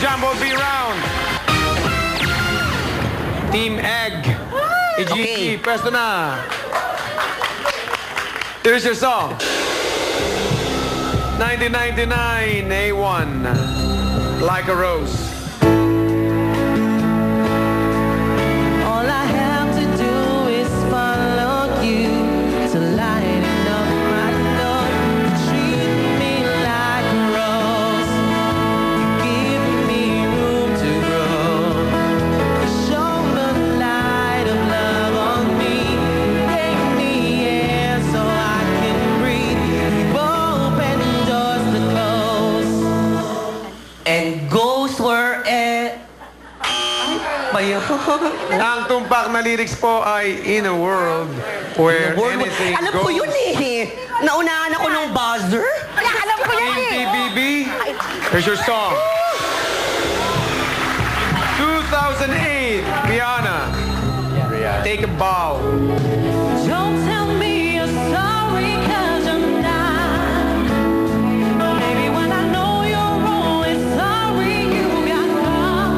Jumbo B round. Team Egg. Okay. Pwesto na. Here's your song. 1999 A1. Like a Rose. All I have to do is follow you to lighten up my load. Treat me like a rose. Give me room to grow. Show the light of love on me. Take me air so I can breathe. Keep open doors to close. And ghosts were Ang tumpak na lyrics po ay In a World Where Anything Alam ko Goes. yun eh. Naunahan ako ng buzzer. Alam ko yan Team eh. TBB, here's your song. 2008, Rihanna. Take a bow. Don't tell me you're sorry 'cause you're not. Maybe when I know you're only sorry you got caught.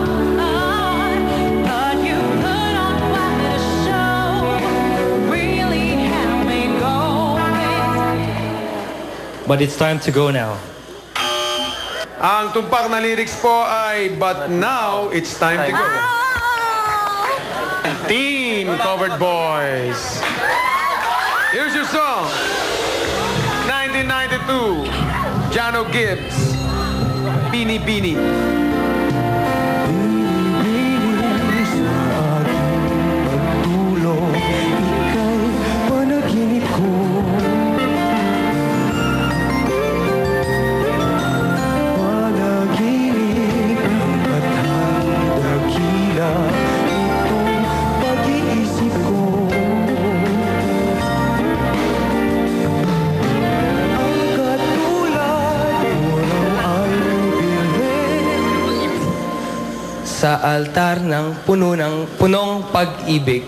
But you put on quite a show. Really had me going. But it's time to go now. Ang tumpak na lyrics po ay But Now It's Time to Go. Team Covered Boys. Here's your song. 1992, Jano Gibbs, Beanie Beanie. Sa altar ng punong pag-ibig.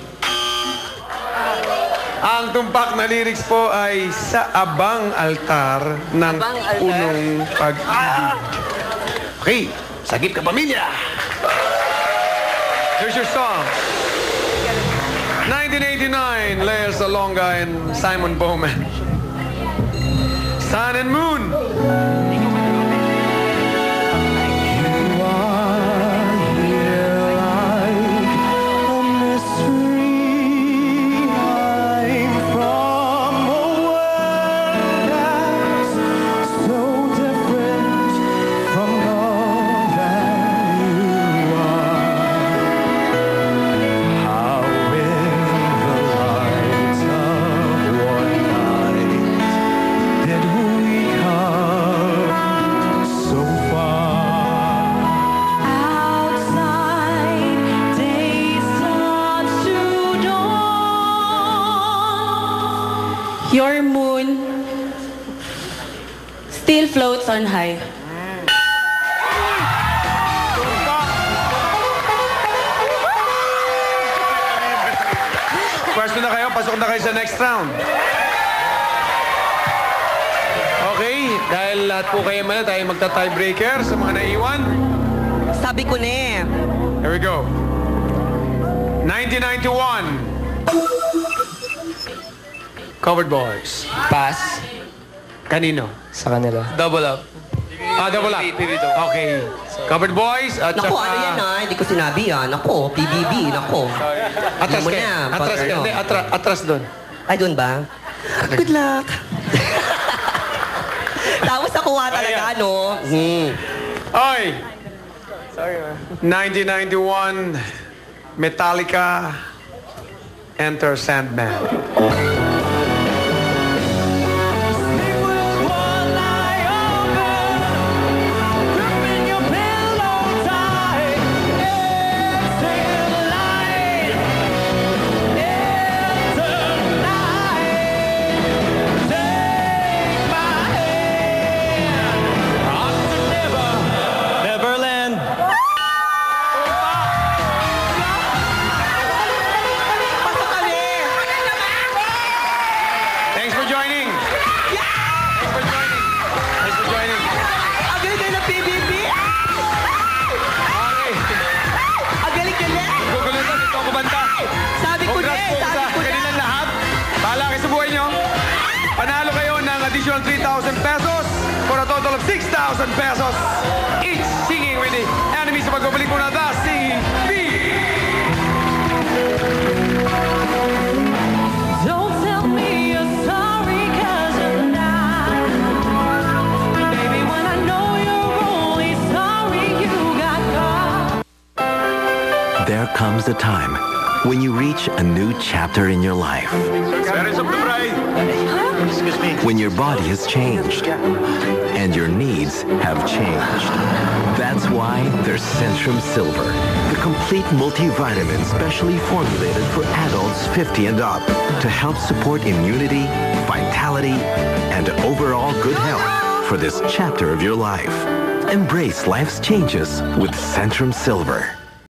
Ang tumpak na lyrics po ay Sa abang altar ng punong pag-ibig. Okay, sagip ka pamilya. Here's your song. 1989, Lea Salonga and Simon Bowman. Sun and Moon. Outside, day starts to dawn. Your moon still floats on high. Pwesto na kayo, pasok na kayo sa next round. Okay, dahil lahat po kayo man tayo magta-tiebreaker sa mga naiwan. Sabi ko na eh. Here we go. 1991. Covered Boys. Pass Kanino? sa kanila. Double up. Double up. Okay. Covered Boys at Naku, ano yan ah? Hindi ko sinabi yan. Naku, PBB. Naku. Atras Alam mo kayo. na, Atras pag kayo. ano. Hindi, atras doon. Ay, doon ba? Good luck. Tapos nakuha talaga, no? Oy! Sorry, man. 1991, Metallica, Enter Sandman. Neverland. Pasok kami! pesos each, singing with the enemy sa pagbabalik muna the CB. Don't tell me you're sorry, 'cause you're not. Baby, when I know you're only sorry you got caught. There comes a time when you reach a new chapter in your life. When your body has changed and your needs have changed. That's why there's Centrum Silver, the complete multivitamin specially formulated for adults 50 and up to help support immunity, vitality, and overall good health for this chapter of your life. Embrace life's changes with Centrum Silver.